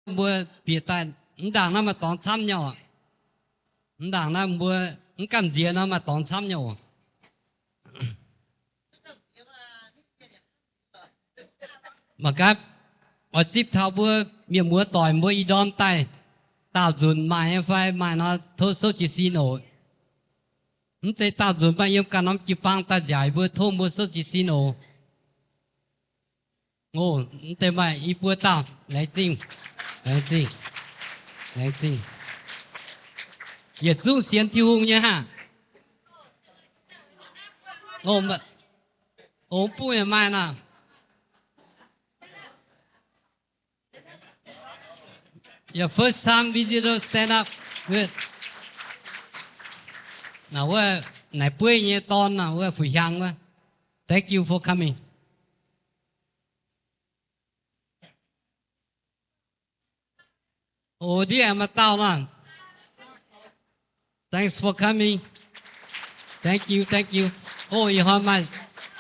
bữa bị tai đảng nó mà tóm xăm nhau đảng nó bữa cầm gì nó mà tóm xăm nhau mà cái ở chip thao bữa miệng bữa tỏi bữa y đom tay tạo dùn mài em phải mài nó thôi số chỉ xin ổi không chạy tạo dùn bao nhiêu cả năm chỉ băng ta giải bữa thôm bữa số chỉ xin ổi ngô thế mà y bữa tao lấy chim lấy chim lấy chim也祝先tiêu nhé ha ngô mà ổ bụi mà mai nè your first time visitor stand up good nào vợ này bụi nhé ton nào vợ phụ hàng vợ thank you for coming ồ đi em mà tao nè thanks for coming thank you thank you ồ以后嘛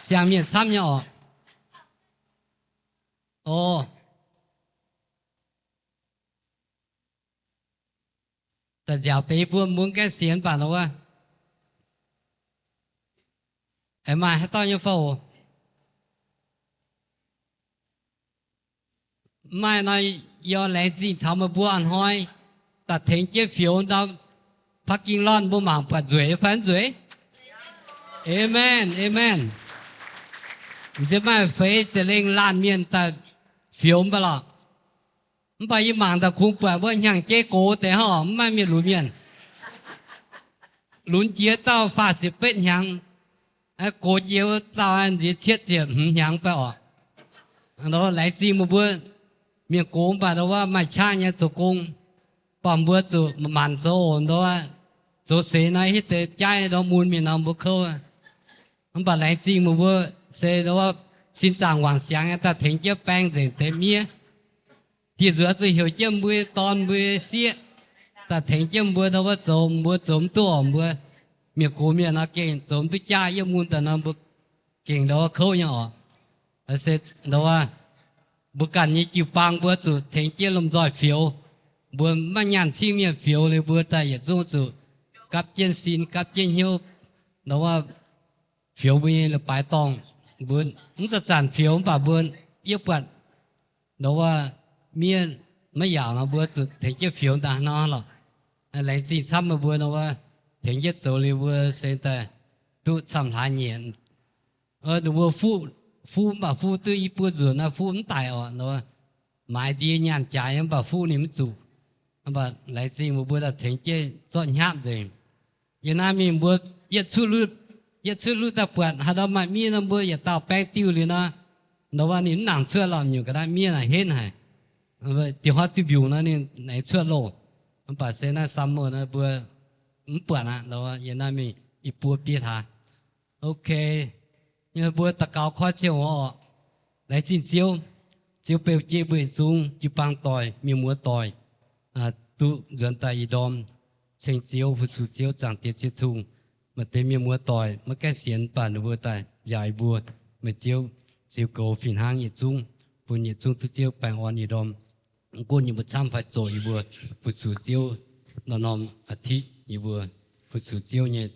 下面参加哦ồแต่giáo tế bữa muốn cái xiên bản đâu à em mà hay tao như phô mai này do lẽ gì thảo mà bữa ăn hoi ta thấy cái phiếu đó phát kinh lon bữa mảng bật rưỡi phán rưỡi amen amen giờ mai phải chỉ lên lan miền ta phiếu mà lo bây giờ mảng ta cũng bật bữa hàng chế cốแต่họ mai miền lúa miền lún chia tao phát chỉ bên hàng cố chiếu tao ăn gì chết gì hàng bao đó lại gì một bữa miền cố bà đóว่าไม่ใช่เนี่ย做工ปั๊มบัว做มันโซนđó做谁呢迄个ใจเรามูลมีน้ำบุเข้ามัน把来自một bữa sẽ đó xin chàng hoàng sáng ta thấy cái bang rồi thế mía thì giữa tôi hiểu cái bữa ton bữa xía ta thấy cái bữa đó bữa trộm tua bữa miền cố miền nó kinh trộm tôi cha yêu muốn ta nó bữa kinh đó khâu nhỏ sẽ đó bữa cảnh như chịu băng bữa chủ thấy cái lồng giỏi phiếu bữa mà nhàn chi miền phiếuเลยbữa ta也做主กับเจนซินกับเจนฮิวđó phiếu bây giờ là bài tòng bữa cũngจะจันphiếu bà bữa yêu bận đó miền mấy giờ nó bữa chủ thấy cái phiếu ta nó là lấy gì xăm mà bữa đó thấy cái chỗ này bữa xem ta tu xăm hai nhện bữa phu bà phu tư y bữa rồi na phu cũng tài ọ nó mai đi nhàn trái em bà phu niệm chủ bà lấy gì một bữa là thấy cái dọn nháp rồi giờ na mình bữa yết xuất lút ta bận hà đó mà mi nó bữa giờ tao bèn tiêu liền na nóว่านี่หนังเชื่อเราอยู่ก็ได้มีอะไรเห็นไหมที่เขาติบิวนะนี่ไหนเชื่อโลมันป่าเซน่าซัมเมอร์นะเบื่อมันเปิดนะเราว่าอย่างนั้นมีอีปัวปีธาโอเคยังเบื่อตะเกาข้อเชี่ยวอ๋อไหนจินเชี่ยวเชี่ยวเปลวเจี๊ยบสูงจีปังต่อยมีมัวต่อยตุเรือนตายดอมเชิงเชี่ยวผู้สูเชี่ยวจางเตียเชี่ยวทุ่งมาเต็มมีมัวต่อยมาแก้เสียนป่านบัวตายใหญ่บัวมาเชี่ยวchiều cầu phiền hang nhiệt trung, buồn nhiệt trung tu chiều bèn on nhiệt đom, quân nhiệt một trăm phải trội vừa, phụ sự chiều nó nằm ở thị nhiệt vừa, phụ sự chiều nhiệt,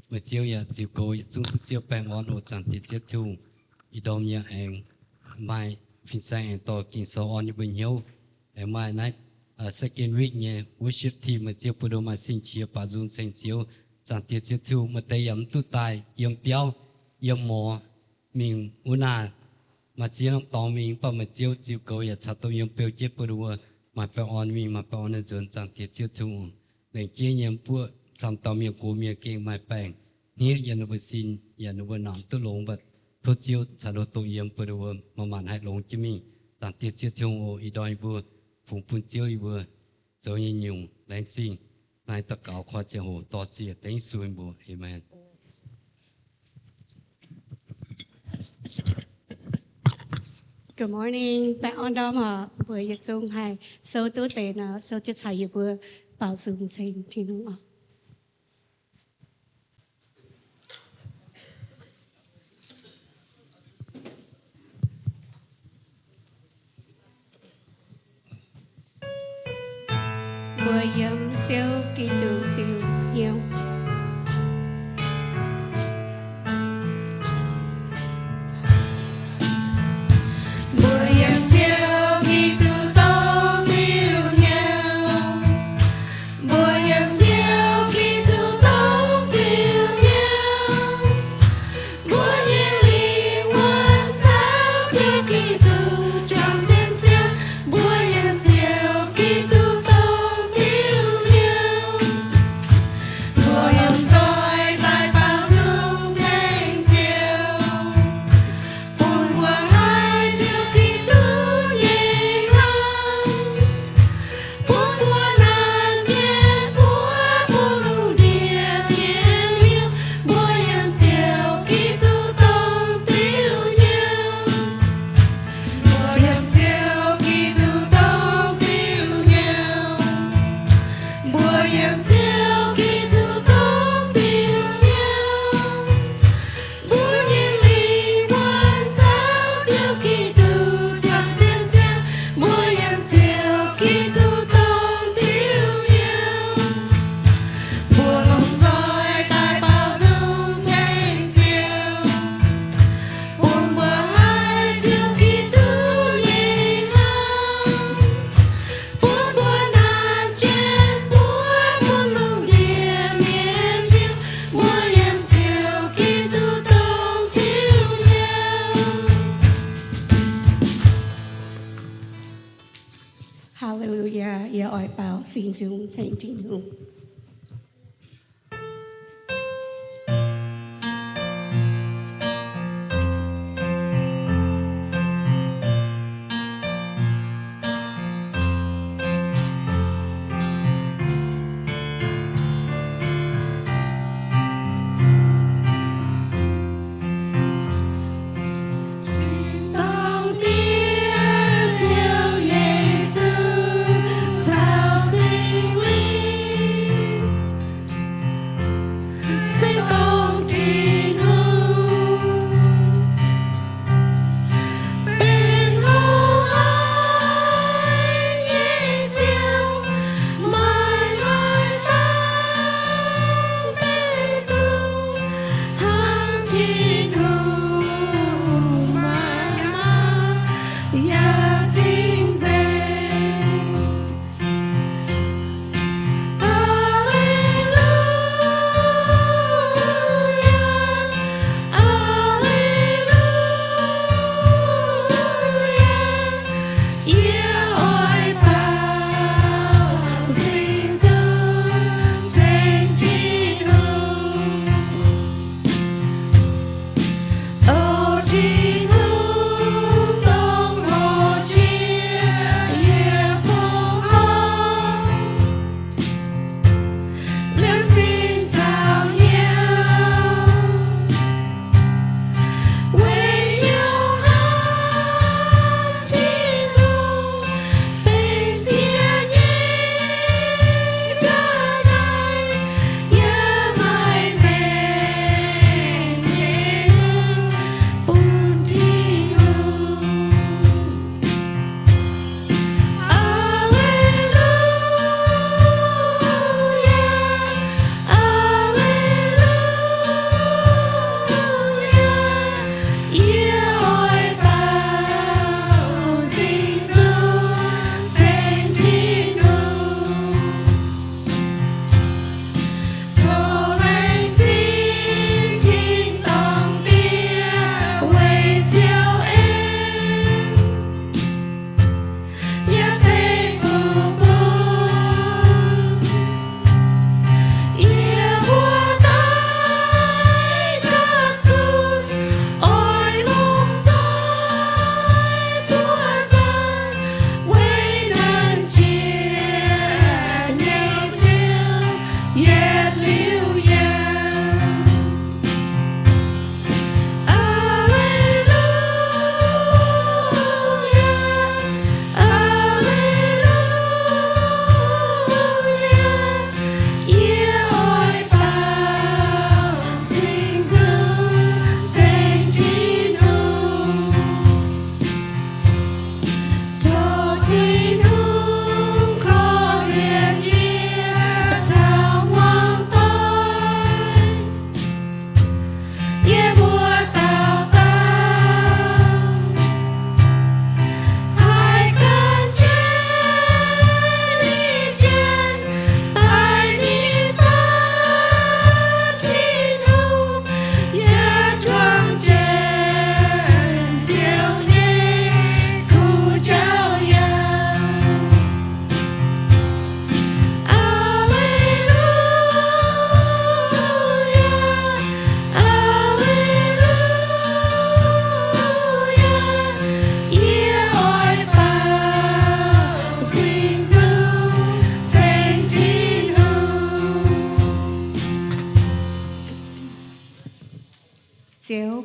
mà chiều nhiệt chiều cầu nhiệt trung tu chiều bèn on ở chẳng tiết chiết thu, nhiệt đom nhiệt anh mai phiền sang anh to kinh sâu on nhiệt bình hiếu, anh mai nãy second week nhiệt worship team mà chiều bữa mà xin chia bà dung xin chiều chẳng tiết chiết thu mà tay yếm tu tài yếm béo yếm mỏ mình una mà chỉ nó tao mình bảo mà chiếu chiếu cầu ya chặt tôi yếm bèo chết bữa đua mà bèo on mình mà bèo on dần chẳng tiết chiết thu để chia nhầm bữa chăm tao miệng cố miệng kinh mà bèn nhớยันบสินยันบนน้ำตัวลงบัดทุเจียวชาโลตัวเยี่ยมเปิดวัวมามันให้ลงจิมิงต่างเตี้ยเจียวทงโออีดอยบัวฝูงปุ่นเจียวอีบัวเจ้ายิงยุงแรงจริงนายตะเกาขวาเจียวต่อเจียเต็งสวยบัวเอเมนGood morning. Tại on đó mà vừa dịch dung hay sâu tốt để nó sâu chết chạy vừa bảo dùng trình thì đúng không? mùa yếm chiếu Kitô tiêu nhiều. Mùa yếm chiếu Kitô tô tiêu nhiều. Mùa yếm chiếu Kitô tô tiêu nhiều. Mùa yếm lý quan sao chiếu Kitô tròn trên chiếu. Mùa yếm chiếu Kitô tô tiêu nhiều. Mùa yếm rồi tại bao dung danh chiếu. Buồn mùa hai chiếu Kitô nhẹ hăng. Buồn mùa nan trên mùa buồn lù địa miên miêu. Mùa yếm chiếu Kitô tô tiêu nhiều. Mùa yếm chiếu Kitô tô tiêu nhiều. Mùa yếm chiếu Kitô tô tiêu nhiều. Mùa nhiên lý quan sao chiếu Kitô tròn trên chiếu. Mùa yếm chiếu Kitô tô tiêu nhiều. Mùa lòng rồi tại bao dung danh chiếu. Buồn mùa hai chiếu Kitô nhẹ hăng. Buồn mùa nan trên mùa buồn lù địa miên miêu. Mùa yếm chiếu Kitô tô tiêu nhiều. Hallelujah, giờ ỏi bảo xin dung danh chính hùng. Tông tiếng chiếu Giêsu thao sinh linh.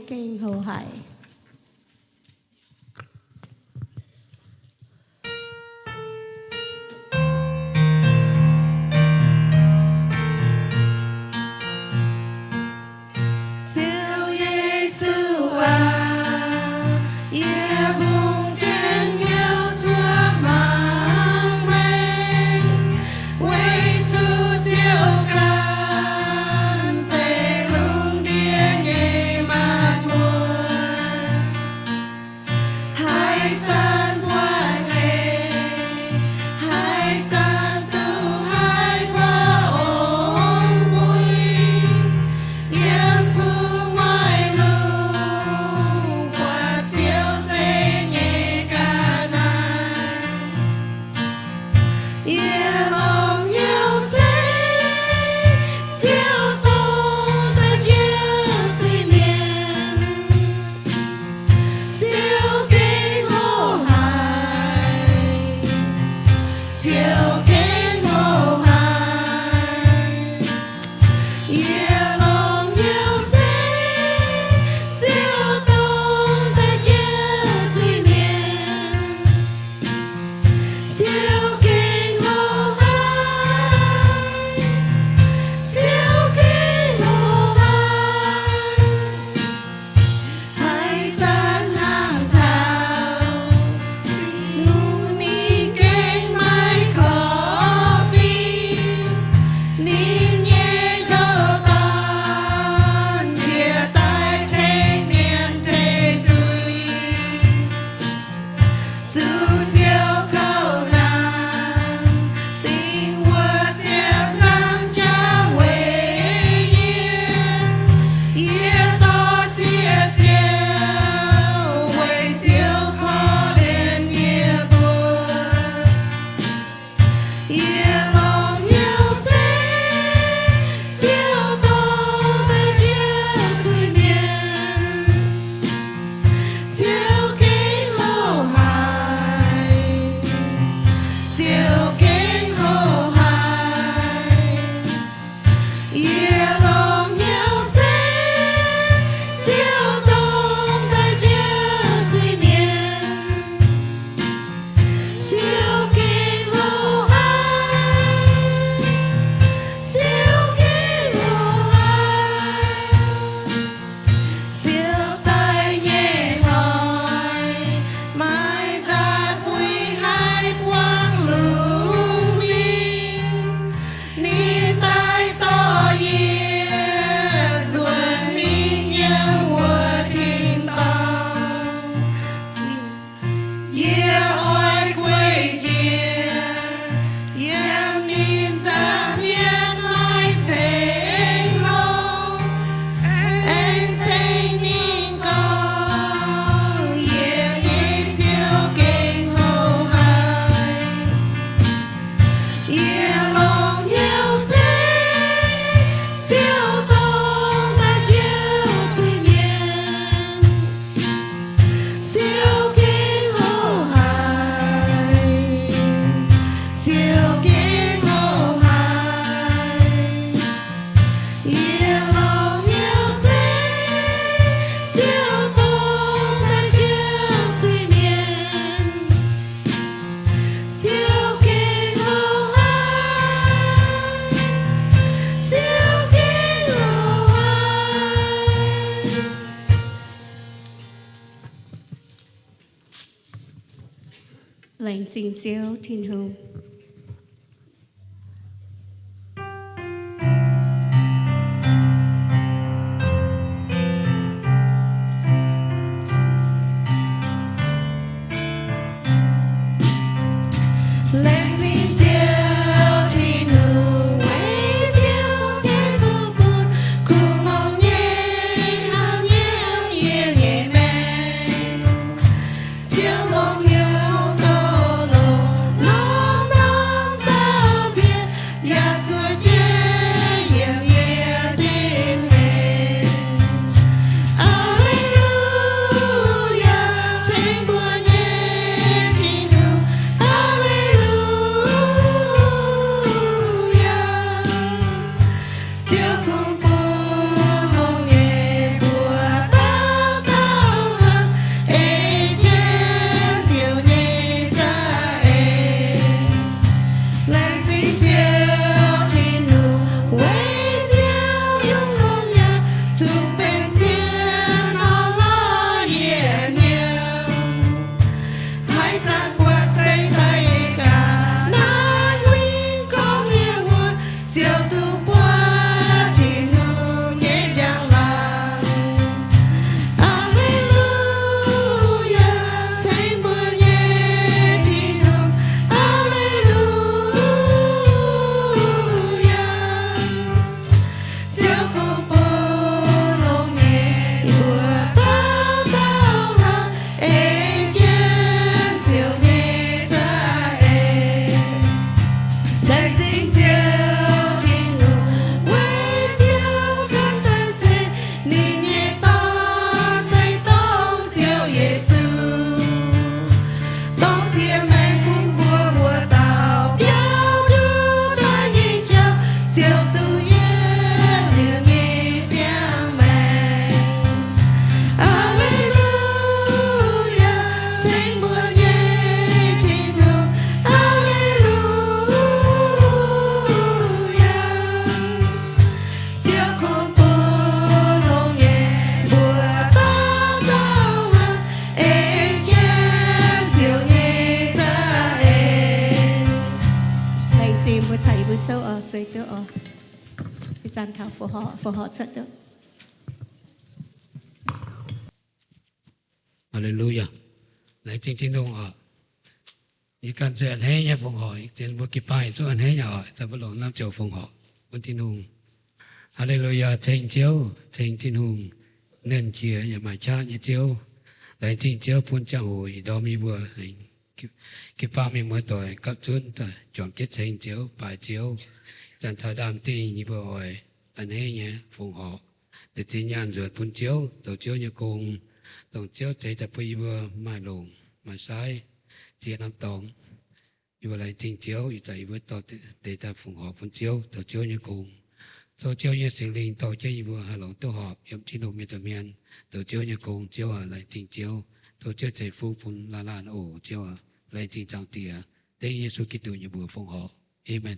kinh hồ hải. Lệnh Dinh Diêu Thiên Hùng. bữa thầy bữa sau ở chơi tớ ở cái gian thảo phù họ rất được. Hallelujah. Lại chính chính đông ở. Ý cần sẽ hết nhé phụng hỏi trên vô kịp bài số anh hết nhỏ ta bất lộ năm triệu phụng họ quân tin hùng. Hallelujah. Thành chiếu thành tin hùng nên chia nhà mà cha nhà chiếu lại tin chiếu phun cha hồi đó mi vừa kịp ba mi mới tuổi cấp chuân ta chọn kết thành chiếu bài chiếu chẳng thời đam ti như vừa hỏi anh hết nhé phụng họ để tin nhàn ruột phun chiếu tổ chiếu như cùng tổng chiếu chạy tập bây vừa mai lùng mà sai chia năm tổng vừa lại tin chiếu thì chạy với tổ để ta phụng họ phun chiếu tổ chiếu như cùng tổ chiếu như sinh linh tổ chiếu như vừa hà lộn tổ họp yếm chín độ miền tây miền tổ chiếu như cùng chiếu à lại tin chiếu tổ chiếu chạy phu phun la lan ổ chiếu à lại tin trang tỉa để Giêsu Kitô như vừa phụng họ. Amen.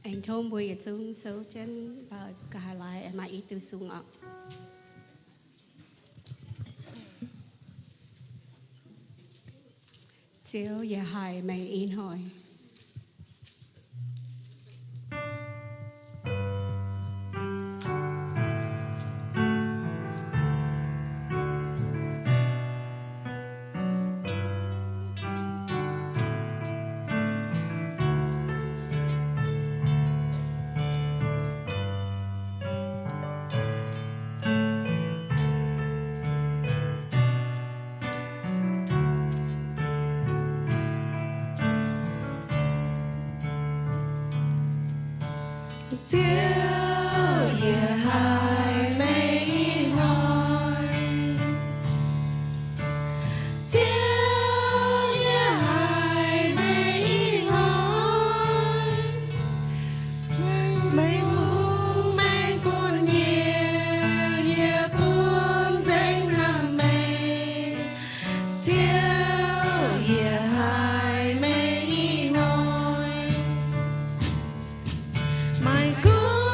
Anh thôn bùi xuống số trên và cả lại em ý từ xuống ạ. Chiếu giờ hài mày in hỏi. My good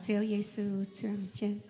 照耶穌彰顯。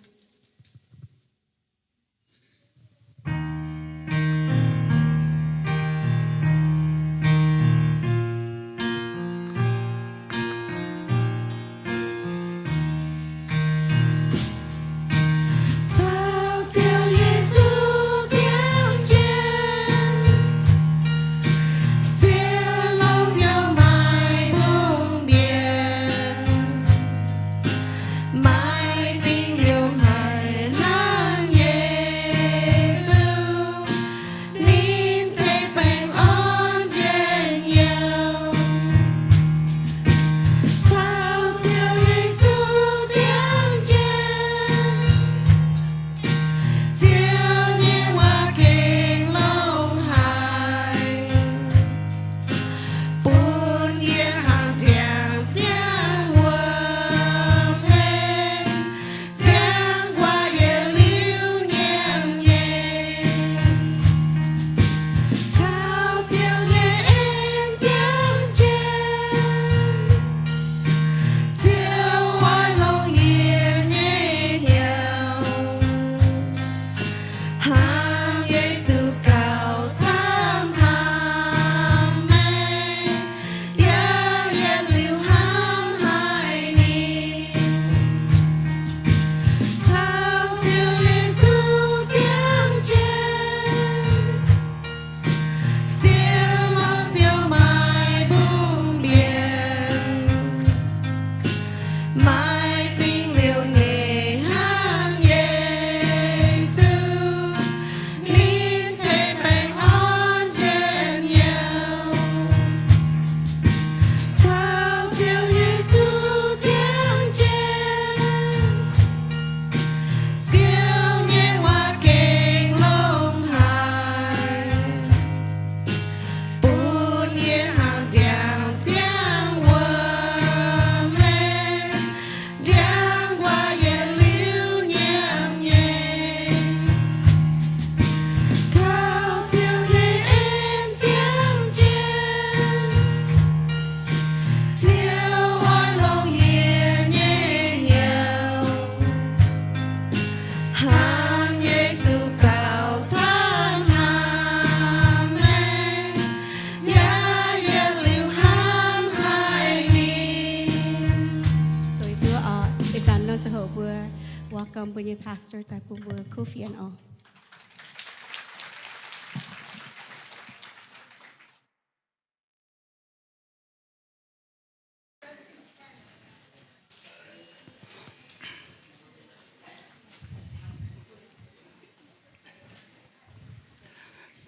Welcome with your pastor, Tapu Kofi and all.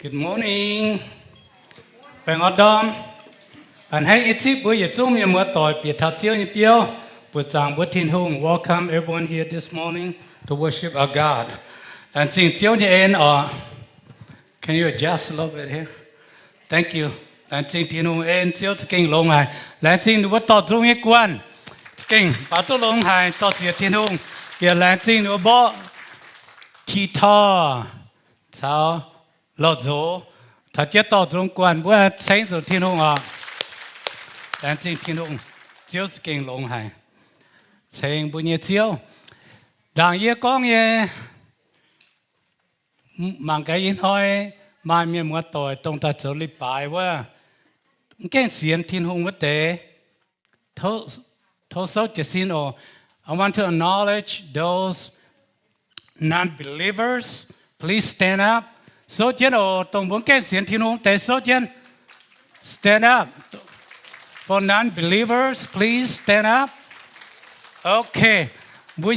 Good morning. Bạn Adam. And hey, it's it. Buổi chiều mình mới tới biệt thảo chiếu như biểu. Buổi sáng buổi thiên hùng. Welcome everyone here this morning to worship our God. And chính chiếu như en can you adjust a little bit here? Thank you. And chính thiên hùng en chiếu kinh long hải. Lại chính buổi tao trung nhất quan. Kinh bảo tu long hải tao chiếu thiên hùng. Giờ lại chính buổi bỏ guitar. Sao? Lọt dỗ, thật chết tỏ trong quan bữa sáng rồi thiên hùng à, đang trên thiên hùng chiếu kinh long hải, sáng bữa nhiêu chiếu, đang ye con ye, mang cái yên hỏi, mai miền mua tỏi trong ta chỗ li bài quá, cái xiên thiên hùng vấn đề, thâu số chỉ xin I want to acknowledge those non-believers. Please stand up. Số chân ở tổng bốn cái xiên thiên hùng để số chân stand up. For non-believers, please stand up. Okay. Buổi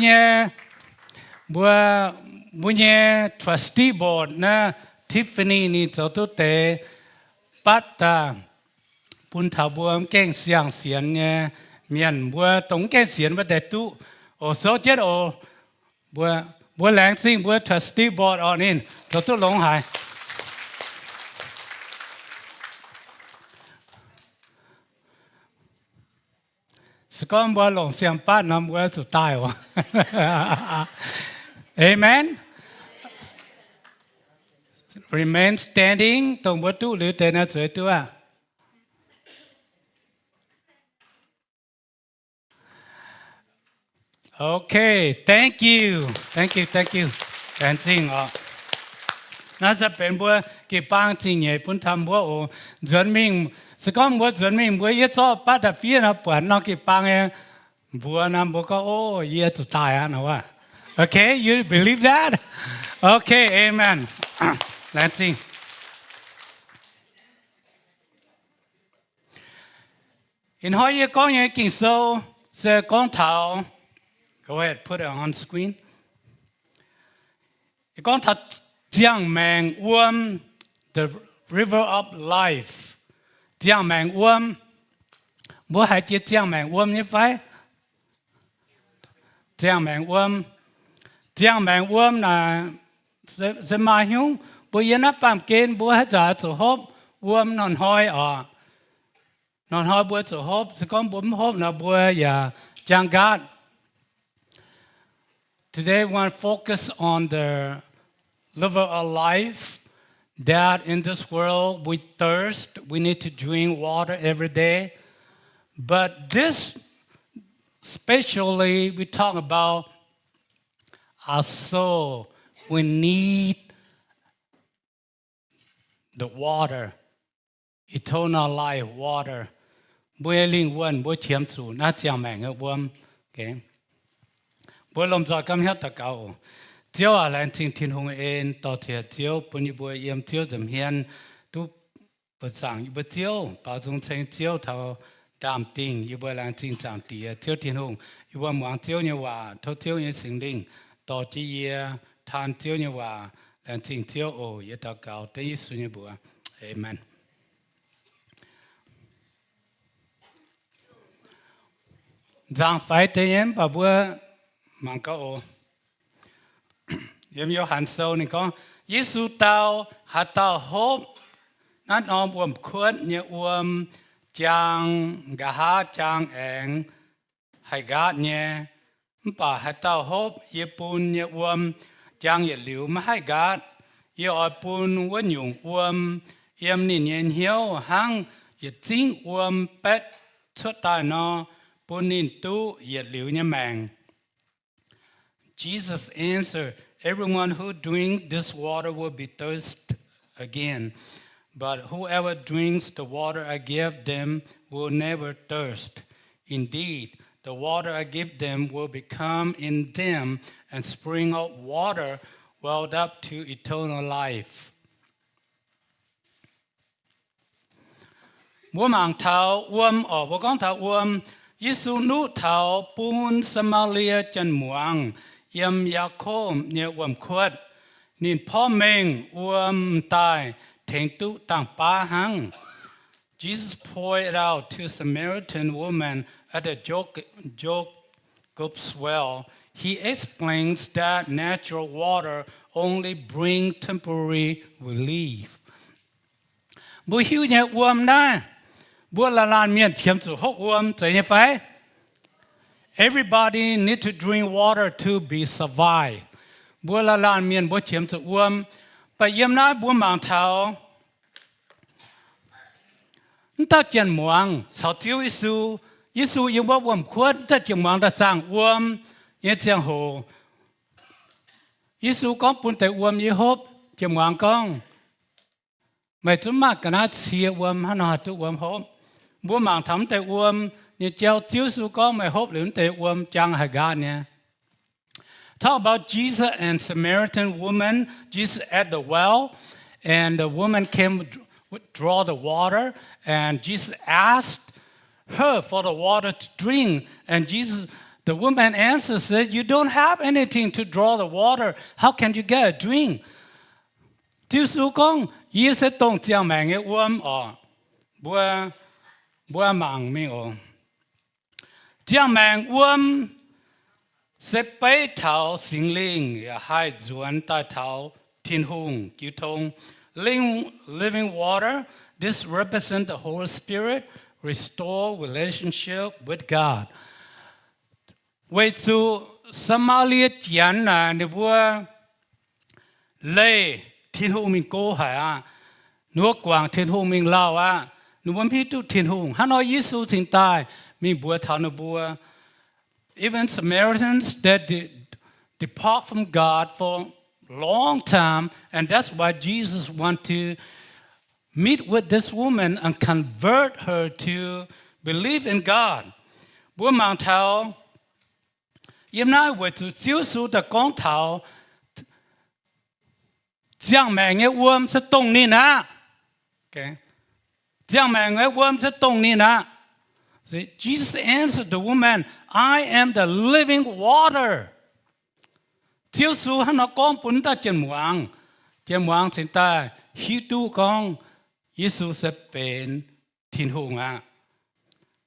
nhé trustee board na Tiffany ni cho tôi để bắt bún thảo buồm cái xiang xiên nhé miền buổi tổng cái xiên bắt để tu ở số chân ở buổi lãng sinh buổi trustee board on in cho tôi long hải. Scott buổi long xiang bắt năm buổiสุดท้ายว่ะ Amen. Remain standing ตรงประตูหรือแต่น่าสวยตัว Okay, thank you. Thank you, thank you. And sing ọ. Nó sẽ bên bữa cái bang chính nhẹ bún tham bữa ô chuẩn mình sẽ có bữa chuẩn mình bữa ít cho bắt đầu phía nó bữa nó cái bang ấy bữa nó bữa có ô ít cho tài à nó à. Okay, you believe that? Okay, amen. Let's sing. In hỏi gì con nhẹ kinh sâu sẽ con thảo. Go ahead, put it on screen. Con thật Giang Mang the river of life. Giang Mang bố hãy chia Giang Mang như phải. Giang Mang là sẽ mà hiếu. Bố yên áp bàm kên bố hãy trả chủ hộp. Non hoi non hoi bố chủ hộp. Sẽ con bố hộp là bố Giang God. Today we want to focus on the liver of life, that in this world we thirst, we need to drink water every day. But this, especially, we talk about our soul. We need the water, eternal life, water. Bữa linh quân, bữa chiếm chủ, nó chẳng mẹ ngỡ bơm. Okay. Bữa lồng gió cam hết tất cả. Chiếu à lên thiên hùng ên tỏ thiệt chiếu bữa như bữa yếm chiếu dầm hiền tu bữa sáng bữa chiếu bảo dung thành chiếu thao đam tình như bữa lên chẳng tỉa chiếu thiên hùng như bữa mong chiếu như hòa thâu chiếu như sinh linh tỏ chỉ than chiếu như hòa lên chiếu ồ như tao cao tới như suy như bữa amen. Giang phải tới em bà bữa mang câu ồ. Yếm Yohan sâu này con Giêsu tao hạ tao hốp nát uom khuất như uom chang gà ha chang eng hay gạt nhé bà hạ tao hốp yê bùn như uom chang yê liu mà hay gạt yê ở bùn vẫn dùng uom yếm nín yên hiếu hang yê chính uom bét xuất tài nó bùn nín tu yê liu như màng. Jesus answered, everyone who drinks this water will be thirsty again. But whoever drinks the water I give them will never thirst. Indeed, the water I give them will become in them and spring of water welled up to eternal life. Bố mạng thảo bố con thảo Giêsu nụ thảo bún Samaria chân muang yếm Jacob nhẹ khuất nínพ่อ mình tai thành tu tang pa hang. Jesus pointed out to a Samaritan woman at the Jacob's well. He explains that natural water only brings temporary relief. Bố hiu nhẹ đó. Bố là lan miền chiếm chủ hốc chạy như phải. Everybody need to drink water to be survive. Bữa là lan miền bữa chiếm sự bà yếm nói bữa mạng thảo. Ta chân muang, sao tiêu Giêsu yếm bữa khuất, ta chân muang ta sang yếm chân hồ. Giêsu có bún tay yếm hộp, chân muang con. Mày chúng mà cả nó chia hắn nó tu hộp. Bữa mạng thắm tay như cháu Giêsu có mày hộp lưỡng tay chẳng hay gà nha. Talk about Jesus and Samaritan woman. Jesus at the well, and the woman came draw the water, and Jesus asked her for the water to drink. And the woman answered, said, "You don't have anything to draw the water. How can you get a drink?" Jesus con, Jesus tông chiang mang cái bữa mang mình chiang mang sẽ bay thảo sinh linh hai duan tai thảo thiên hùng cứu thông living water. This represents the Holy Spirit, restore relationship with God. Vậy chú Samaria chán là để bữa lê thiên hùng mình cố hả nước quảng thiên hùng mình lao à nước bấm hít tu thiên hùng hắn nói Giêsu sinh tai mình bữa thảo nó bữa even Samaritans that depart from God for a long time, and that's why Jesus want to meet with this woman and convert her to believe in God. Bố mang thảo, yếm nay với chủ siêu số ta con thảo, giang mẹ nghe uom sẽ tông ni na, okay? Giang mẹ nghe uom sẽ tông ni na. So Jesus answered the woman, I am the living water. Siêu số hắn nó con bún ta chân muang sinh ta, hi tu con, Giêsu sẽเป็นthiên hùng à.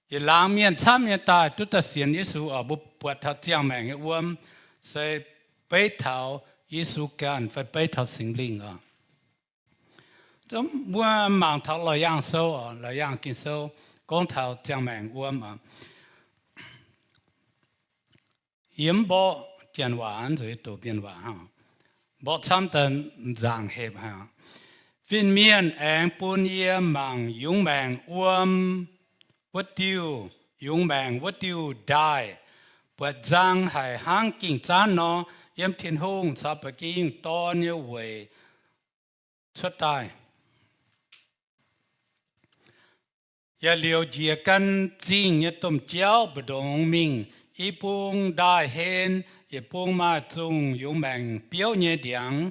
Ye lang miên tham miên ta, tu ta xiên Giêsu ở bộ bát thảo giang mẹ nghe uom sẽ bế thảo Giêsu gan phải bế thảo sinh linh à. Trong mua mang thảo là yang sâu à, là yang kinh sâu, con thảo giang mẹ uom à. Yếm bộ chén hỏa rồi tổ biên hỏa ha, bộ tham tần giang hẹp ha. Viên miên anh bún yếm mang yung mang uom, what do yung mang what do die, but giang hải hang kinh chán nó yếm thiên hùng sa bạc kinh to như vậy xuất tai. Ya liều dìa căn chính như tôm chéo bờ đồng mình, y buông đại hên, y buông ma chung yung mang biểu nhẹ điang,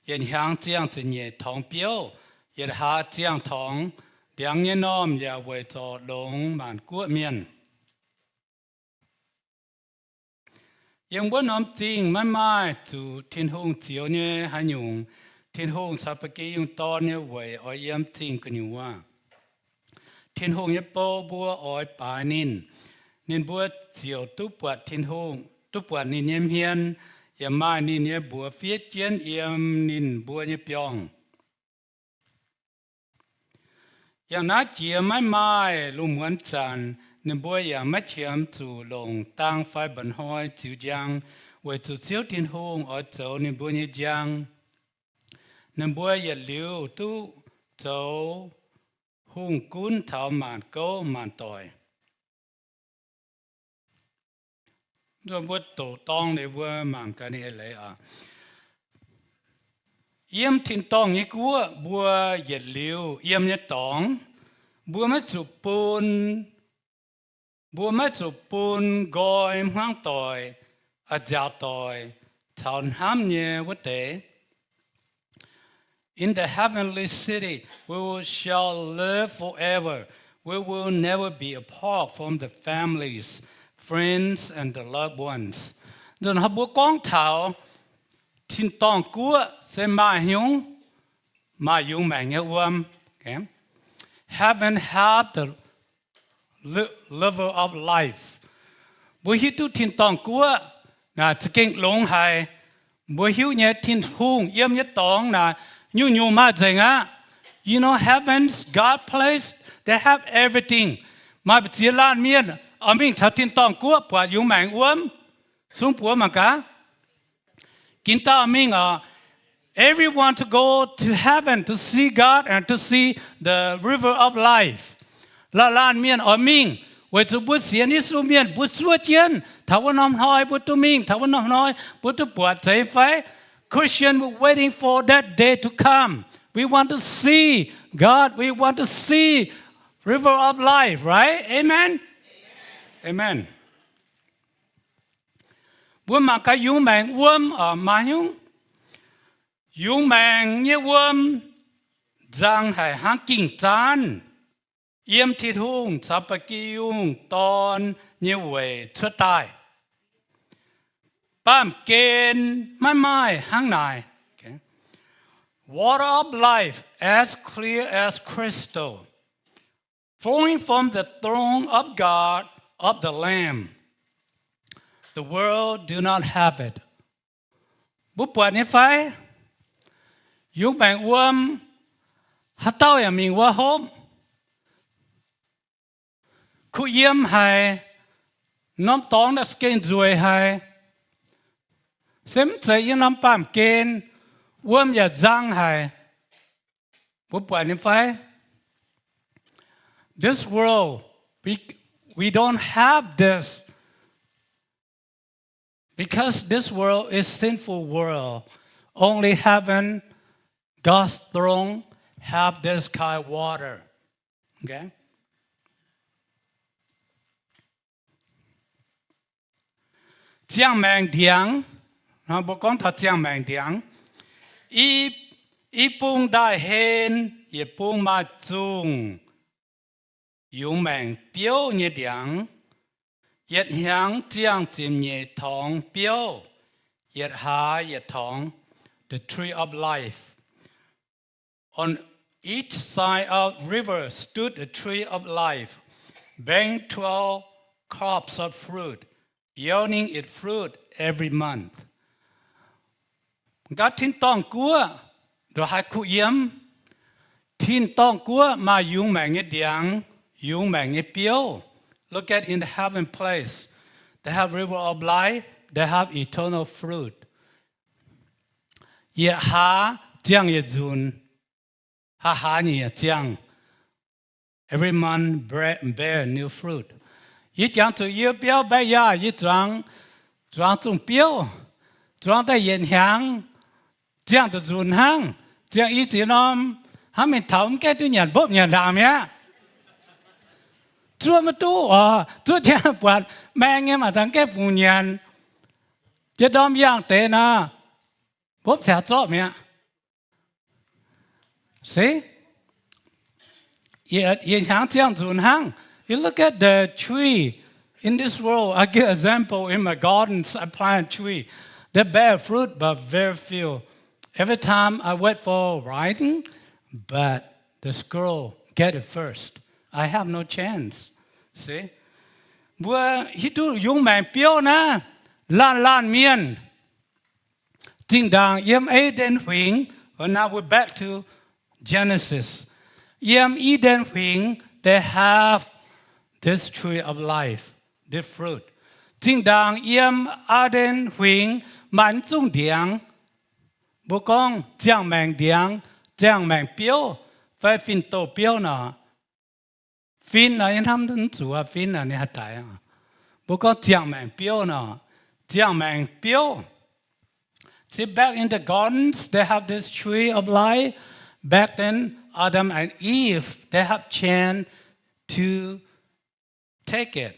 yên hàng chiang chỉ nhẹ thong biểu, yên hạ chiang thong, điang nhẹ nom ya về cho lông màn quốc miền. Yên bốn nom chính mai mai chủ thiên hùng chiếu nhẹ hai nhung, thiên hùng sa bạc yung to như vậy ở yếm chính cái nhung à. Thiên hùng nhé bố bùa ỏi bà nín bùa chiều tu bùa thiên hùng tu bùa nín yếm hiên yếm mai nín nhé bùa phía chiến yếm nín bùa nhé biong yếm ná chìa mai mai lu muốn chàn nín bùa yếm mắt chiếm chủ lồng tăng phai bẩn hoi chiều giang với chủ chiếu thiên hùng ở chỗ nín bùa nhé giang nín bùa yếm liu tu chỗ hung cún thảo màn câu màn tỏi rồi bữa tổ tông để bữa màn cái này lấy à yếm thiên tông như cua bữa nhiệt liu yếm như tông bữa mất chụp bún gọi hoang tỏi à giàu tỏi thảo ham nhẹ vấn đề. In the heavenly city, we shall live forever. We will never be apart from the families, friends, and the loved ones. Rồi họ bố con thảo, thiên tông của sẽ mà dùng mẹ nghe uom. Heaven have the level of life. Bố hiếu tu thiên tông của là chỉ kinh lông hài. Bố hiếu nhé thiên hùng yếm nhé tông là you know, heavens, God placed, they have everything. Mà chỉ là miên, ở mình thật tin tòng của bà dùng mạng uống, xuống bùa mà cả. Kinh ta mình everyone to go to heaven to see God and to see the river of life. Là miên ở mình, với chủ bút xiên ý xuống miên, bút xua chiến, thảo văn hòm hỏi bút tu mình, thảo văn hòm hỏi bút tu bùa cháy phái. Christian, we're waiting for that day to come. We want to see God. We want to see river of life, right? Amen? Amen. Bữa mà cái dùng mạng uom ở mà dùng mạng như uom giang hải hang kinh chán yếm thịt hung sắp kỳ dùng ton như vậy xuất tai. Bam kên mai hang nai. Water of life as clear as crystal, flowing from the throne of God of the Lamb. The world do not have it. Bút bọt như phải, dùng bạn uom, hát tao ya mình qua hôm. Khu yếm hay, nóm tóng đã skên ruồi hay, xem chạy yên nắm bàm kên, uom ya giang hay. Bút bọt như phải. This world, we don't have this Because this world is sinful world. Only heaven, God's throne, have this kind of water. Okay? Giang mang điang, nó bộ con thật giang mang điang. Y bung đại hên, y bung ma chung. Yung mang biểu như điang. Yết hiang giang chìm nhẹ thong biểu. Yet ha yet tong, the tree of life. On each side of river stood the tree of life, bearing 12 crops of fruit, yielding its fruit every month. God tin tong cua, do hai ku yếm. Tin tong cua ma yung mang it diang, yung mang it bio. Look at in the heaven place. They have river of life. They have eternal fruit. Ye ha jiang ye zun. Ha ha ni ye jiang. Every month bear new fruit. Ye jiang zu ye biao bai ya ye zhuang zung biao. Zhuang da yin hiang. Jiang de zun hang. Jiang yi zi nom. Ha min tao ke tu nyan bop nyan lam ya. Chúa mà tu Chúa cha bọt mang nghe mà thằng cái phụ nhân chứ đom yang tế na bốp xả chó mẹ see you look at the tree in this world. I give example in my gardens. I plant tree they bear fruit but very few. Every time I wait for writing, but the squirrel get it first. I have no chance. See? Bữa hít tu dùng mèn piao na, lan miên. Tin đàng yếm Eden huynh. And now we're back to Genesis. Yếm Eden huynh, they have this tree of life, this fruit. Tin đàng yếm Eden huynh, mãn dung điang. Bố con giang mèn piao, phải phim tổ piao nọ. Phim là những tham thân chủ à, phim là những hạt đại à. Bố có giang mèn piao nọ, giang mèn piao. See, back in the gardens, they have this tree of life. Back then, Adam and Eve, they have chance to take it.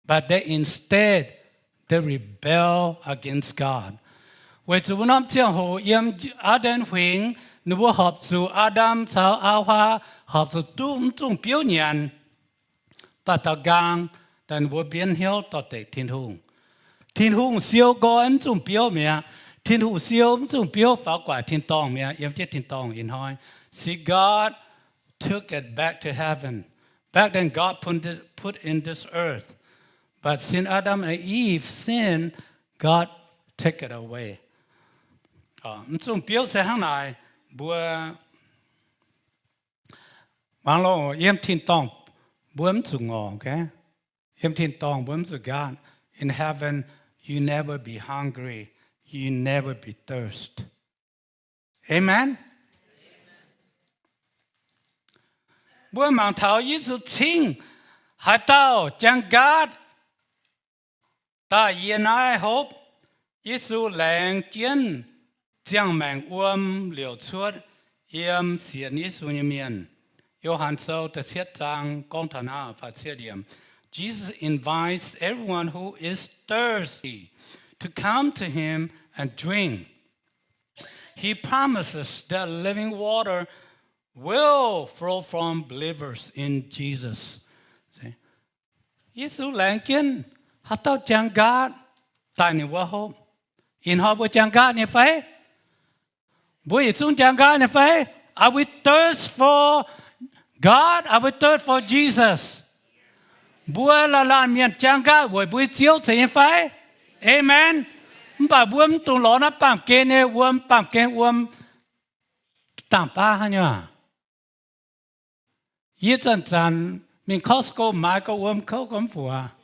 But they instead, they rebel against God. Vậy chú năm chiang hồ yếm Adam huynh, nếu hợp chú Adam sao áo hoa, hợp chú trung biểu nhận. Bà ta gang, dan vô biến hiếu tọt tệ thiên hùng. Thiên hùng siêu có em trung biểu mẹ. Thiên hùng siêu trung biểu phá quả thiên tông mẹ. Yếm chết thiên tông in hoi. See, God took it back to heaven. Back then, God put in this earth. But since Adam and Eve sinned, God took it away. Trung biểu sẽ hàng này, bữa mang lo yếm thiên tông, bữa em trung ngọ, okay? Yếm thiên tông, bữa em trung God. In heaven, you never be hungry, you never be thirst. Amen. Bữa mang thảo Giêsu chính, hai tao chẳng God. Ta yên ai hope, Giêsu làng chiến. Giang mang liều chuột yếm xiên Giêsu như miền. Yohan sâu ta xiết trang con thần hạ và xiết điểm. Jesus invites everyone who is thirsty to come to him and drink. He promises that living water will flow from believers in Jesus. See? Giêsu làng kiến hát tao chẳng gát tại ni wa home. In họ bữa chẳng gát ni phải. Bữa chúng chẳng gát ni phải. Are we thirst for God? Are we thirst for Jesus? Bữa là làm miền chẳng gát bữa chiếu thì phải. Amen. Bà bữa tụi nó bám kê nè bám kê tạm ba hả nhở? Ý chân mình Costco买个口咁富啊，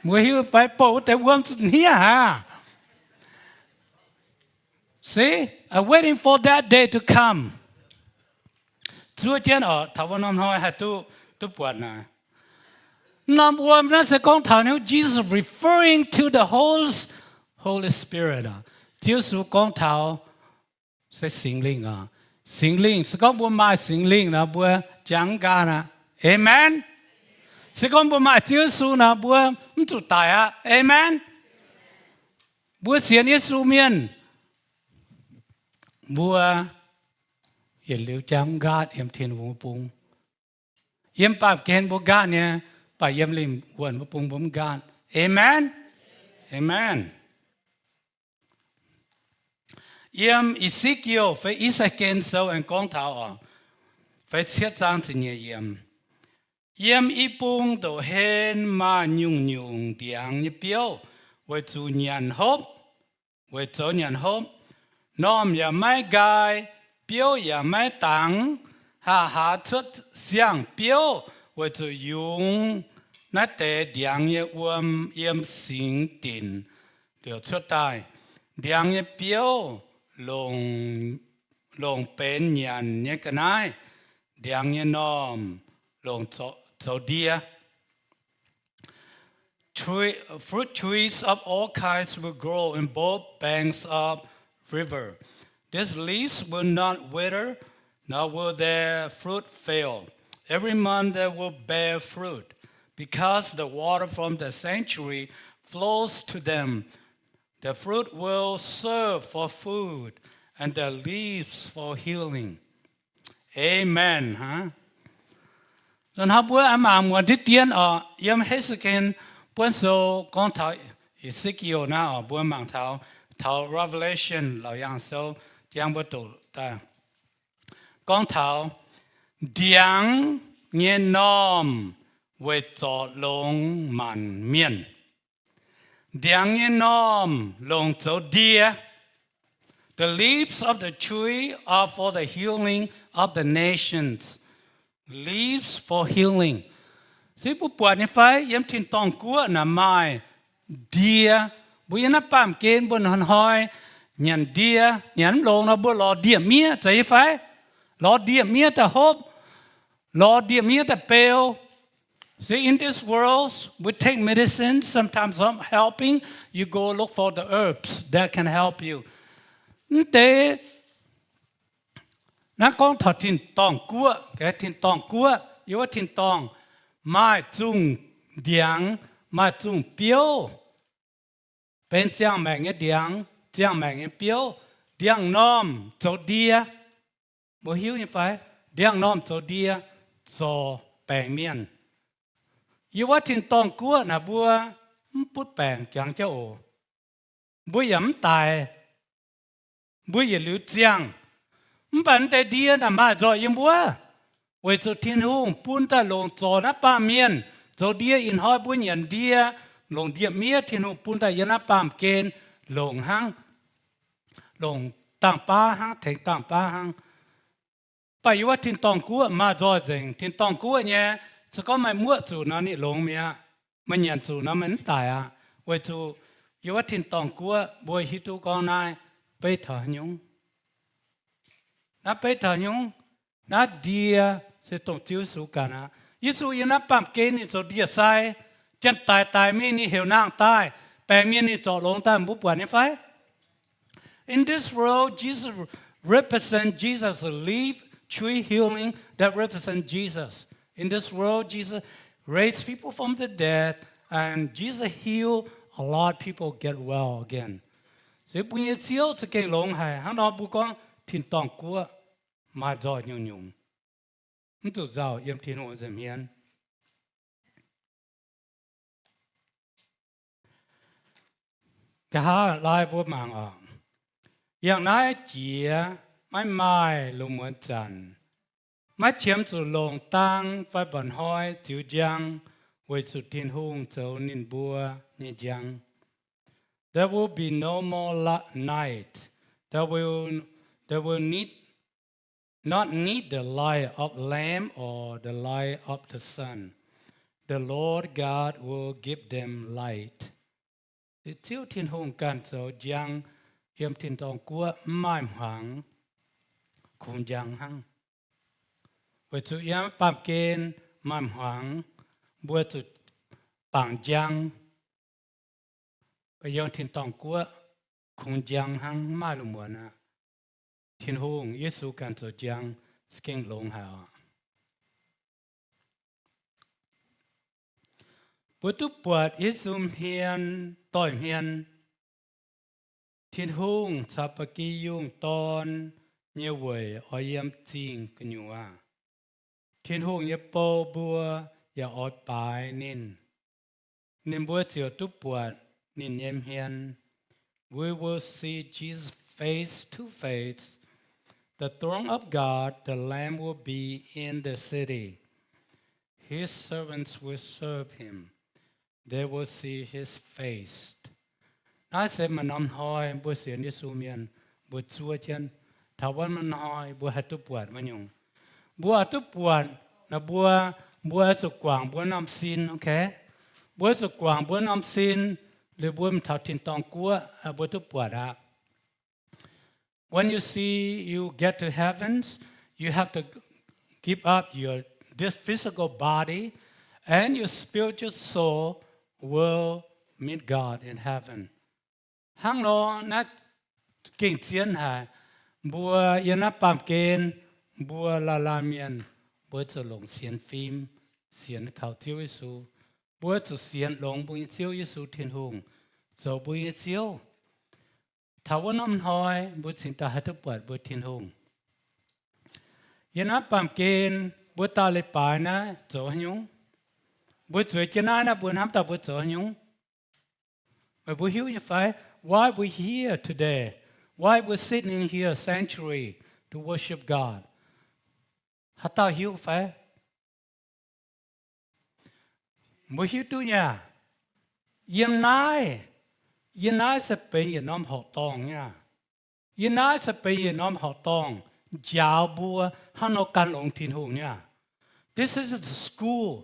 每要phải bảo để here ha. See, I'm waiting for that day to come. Chúa trên ở thảo văn năm hỏi hay tu buồn à? Năm nó sẽ con thảo nếu Jesus referring to the whole Holy Spirit à, Chúa Giêsu con thảo sẽ sinh linh sẽ có bữa mai sinh linh là bữa chẳng cả na, Amen. Sẽ có bữa mai Chúa Giêsu là bữa không tụt tài à, Amen. Bữa xiên Giêsu miên bữa hiện liu chẳng gạt em thiên vô bung em bạp khen bố gạt nha bà em lim quần vô bung bấm gạt, Amen. Amen. Em Ezekiel phải Isaac sâu anh con thảo à phải xét sang thì nhẹ em y bung đồ hên mà nhung tiếng như biểu với chủ nhận hốp với chỗ nhận hốp nôm ya mai gai biểu ya mai tang ha xuất xiang biểu với chủ dùng nát tệ tiếng như em sinh tin điều xuất tai tiếng như biểu lồng bên nhận như cái này tiếng như nôm lồng chỗ dia. Fruit trees of all kinds will grow in both banks of river. These leaves will not wither, nor will their fruit fail. Every month they will bear fruit, because the water from the sanctuary flows to them. The fruit will serve for food, and the leaves for healing. Amen. Rồi họ bữa em muốn đi tiên ở em hết sức khen bữa số con thảo Ezekiel na ở bữa mang thảo Revelation là yang số tiếng bữa tổ ta con thảo tiếng nghe nom về chỗ lông màn miền tiếng nghe nom lông chỗ địa. The leaves of the tree are for the healing of the nations. Leaves for healing. Sĩ bố bùa như phải yếm thiên tông của nà mai đia bố yếm nắp bàm kên bố hòn hoi nhàn đia nhàn lông nó bố lò đia mía chạy phải lò đia mía ta hốp lò đia mía ta bèo. See, in this world we take medicine, sometimes I'm helping you go look for the herbs that can help you. Thế nó con thật thiên tông của cái thiên tông của yếu thiên tông mai chung điang mai chung biểu bên giang mẹ nghe điang giang mẹ nghe biểu điang nom cho dia bố hiểu như phải điang nom cho dia cho bèn miên yếu thiên tông của là bùa bút bèn chẳng cho ổ bùa yếm tài bùa yếm lưu giang bản tại địa nằm mà rồi yếm búa, với chỗ thiên hùng buôn ta lồng trò nắp ba miền, chỗ địa in hỏi buôn nhận địa lồng địa mía thiên hùng buôn ta yên nắp bám kên lồng hang, lồng tàng ba hang thành tàng ba hang, bây giờ thiên tông cua mà rồi dừng thiên tông cua nhé, chỉ có mấy mua chủ nó nị lồng mía, mấy nhận chủ nó mình tài à, với chủ giờ thiên tông cua bồi hít tu con này bây thở nhung. Nó bây giờ nhung nó địa sẽ tổng chiếu số cả na Giêsu yên nó bám kên thì cho địa sai chân tài mi ni hiểu nang tai bè mi ni cho lông tai bút bùa ni phải. In this world, Jesus represents Jesus, a leaf tree healing that represents Jesus. In this world, Jesus raised people from the dead, and Jesus healed a lot of people get well again. So bây giờ chiếu cho cái lông hay, hắn nói bố con thiên tông của mà rồi nhung không tự giàu yếm thiên hộ dầm hiền cái ha lại bố mang à yang nãy chỉ mai lùng muốn chăn mai chiếm chủ lồng tăng phải bận hỏi chịu giang với chủ thiên hùng châu nín bùa nín giang. There will be no more night. There will not need the light of lamp or the light of the sun. The Lord God will give them light. Thì chiếu thiên hùng can so giang yếm thiên tông của mai hoàng cùng giang hăng. Với chủ yếm bám kên mai hoàng bùa chủ bảng giang bây giờ thiên tông của khung giang hang mai lùng mùa na thiên hùng Giêsu can cho giang skin long hào bữa tu bột Giêsu hiền tội hiền thiên hùng sắp kỳ dùng tôn nhiều vậy ở yếm chính cái nhiều à thiên hùng như bầu bùa ya ở bài nên bữa chiều tu bột nên em hiền we will see Jesus face to face. The throne of God, the Lamb will be in the city. His servants will serve him. They will see his face. Nói sẽ mà nằm hỏi bữa xiên Giêsu miền bữa chúa chân thảo văn mình hỏi bữa hạt tu bột mà nhung bữa hạt tu bột là bữa sụt quảng bữa nằm xin ok bữa sụt quảng bữa nằm xinเลยบวมถอดทิ้งตองกัวบวตุปวดอ่ะ When you see you get to heavens, you have to give up this physical body, and your spiritual soul will meet God in heaven. Hang lo na kinh chiến hà, bùa yên na pam kên, bùa la miên, bùa cho lồng xiên phim, xiên khảo tiêu Giêsu. Bữa cho xiên lòng bùi chiếu Giêsu thiên hùng, cho bùi chiếu. Thảo văn âm hỏi bữa xin ta hát bữa bữa thiên hùng. Yên áp bàm kên bữa ta lấy bài na cho nhung. Bữa chuối chân ai na bữa hám ta bữa cho nhung. Mà bữa hiểu như phải. Why we here today? Why we sitting here sanctuary to worship God? Hát ta hiểu phải. Mỗi hiếu tu nhà, yên nái sẽ bị yên nóm họ tòng nha, yên nái sẽ bị yên nóm họ tòng, giáo bùa, hắn nó can ông thiên hùng nha. This is the school.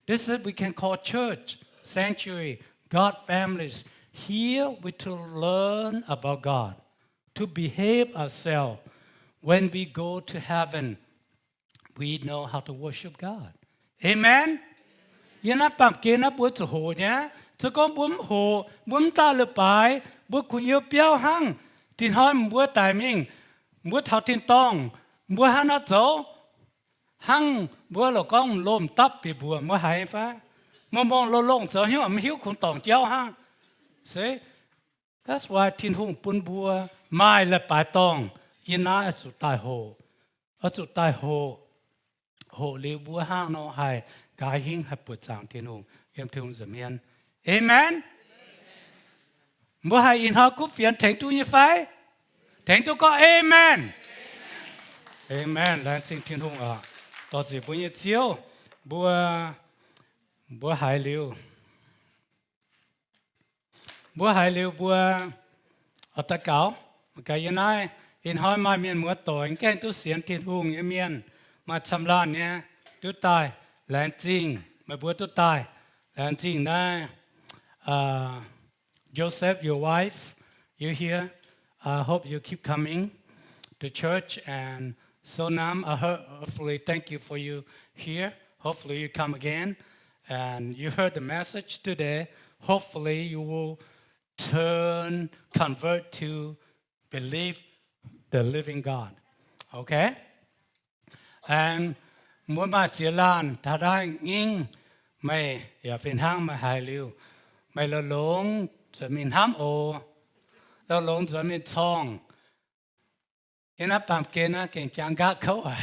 This is we can call church, sanctuary, God families. Here we to learn about God, to behave ourselves. When we go to heaven, we know how to worship God. Amen. Yên áp bám kê na bữa cho hồ nhá, cho con bướm ta lựa bài, bữa cụ yêu béo hăng, tin hỏi bữa tài mình, bữa thảo tin tông, bữa hắn nó dấu, hăng bữa là con lồm tắp bị bữa bữa hay phá, mong lông cho nhưng mà hiếu cũng tòng chéo hăng, see, that's why tin hùng bún bữa mai là bài tòng, yên ná ở chỗ tài hồ liu bữa hăng nó hay. Cái hình hấp bữa sáng thiên hùng em thương dầm hiền amen bữa hai in họ cúp phiền thánh tu như phải thánh tu có amen amen là xin thiên hùng à tao chỉ bữa như chiếu bữa hai liu bữa ở tất cả cái như này in hỏi mai miền mưa tối cái tu xiên thiên hùng như miền mà chăm lan nhé tu tài Lan Jing, my boy to die. Lan Jing, na, Joseph, your wife, you here. I hope you keep coming to church. And so now, hopefully, thank you for you here. Hopefully, you come again. And you heard the message today. Hopefully, you will convert to believe the living God. Okay? And mỗi mà chia lan ta đã nghiêng màyอย่าเป็นห้างมาหายเร็วไม่ละหลงจะมีห้ามโอละหลงจะมีช่องเห็นนะปามเกนะเก่งจังกะเขาอ่ะ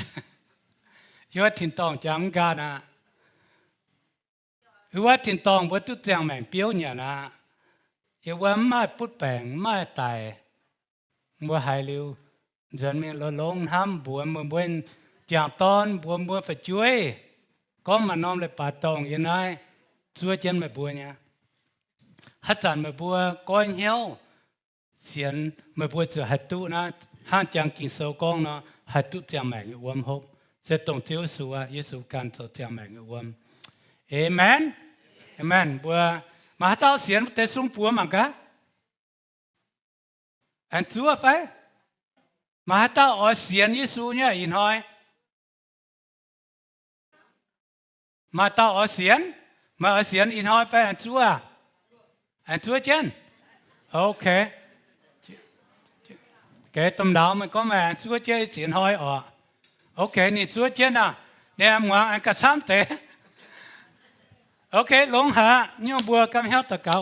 ยอดถิ่นตองจังกะนะว่าถิ่นตองว่าทุกอย่างแม่งเปี้ยวเนี่ยนะว่าไม่ปุ๊ดแปลงไม่ตายว่าหายเร็วจะมีละหลงห้ามบัวมือบัวchàng ton buồn phải chuối có mà nom lại bà tòng yên ai chuối chân mà buồn nha hát chàng mà buồn coi hiếu xiên mà buồn chờ hạt tu na han chàng kinh sâu con nó hạt tu chàng mẹ người uom hộp sẽ tổng chiếu sủa Giêsu can cho chàng mẹ người uom amen amen buồn mà hát tao xiên để sung buồn mà cả anh chúa phải mà hát tao ở xiên Giêsu nhá in hỏi mà tao ở xiên in hỏi phải anh chúa chân ok cái tôm đào mình có mà xua chơi chuyện hỏi ok nị xua chơi nào để em ngoan anh cả sám thế ok lông hả nhưng bùa cầm héo tất cả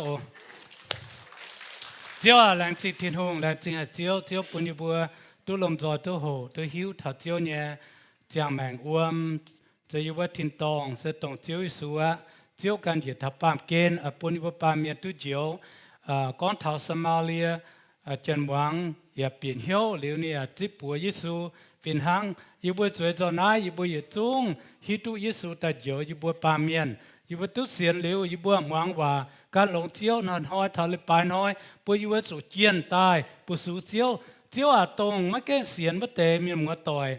chiếu à làng chị thiên hùng làng chị là chiếu bún như bùa tu lồng giò tu hồ tu hiu thọ chiếu nhẹ chàng màngจะอยู่ว่าทินตองเสตองเจียวสัวเจียวกันเหยียดทับปามเกณฑ์ปุ่นว่าปามเมียนตุเจียวก้อนเท้าสมาเลียจันหวังอย่าเปลี่ยนเหี้ยวเหลวเนี่ยจิบปัวยิสูเป็นหังอยู่บัวสวยจอนายอยู่บัวเหยียดจุงฮิตุยิสูตาเจียวอยู่บัวปามเมียนอยู่บัวตุเสียนเหลวอยู่บัวหวังว่าการหลงเจียวนอนห้อยทะเลปลายน้อยปัวอยู่ว่าสุเจียนตายปัวสูเจียวตรงไม่แก่เสียนไม่เตะมีหัวต่อย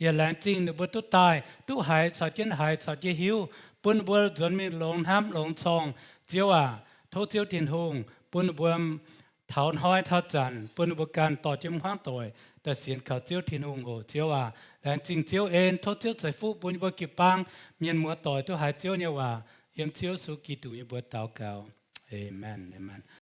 อย่าแรงจริงหรือบัวตุตายตุหายสาวเจนหายสาวเจหิวปุ่นบัวจนมีหลงห้ำหลงซองเจียวโทเจียวเทียนหงปุ่นบัวเถาห้อยเถาจันปุ่นบัวการต่อจิ้มข้างต่อยแต่เสียนเขาเจียวเทียนหงเจียวแรงจริงเจียวเอ็นโทเจียวใส่ฟูปุ่นบัวกิบปังเมียนมัวต่อยตุหายเจียวเนี่ยเยี่ยมเจียวสุกิตุยบัวเตาเก่าเอเมน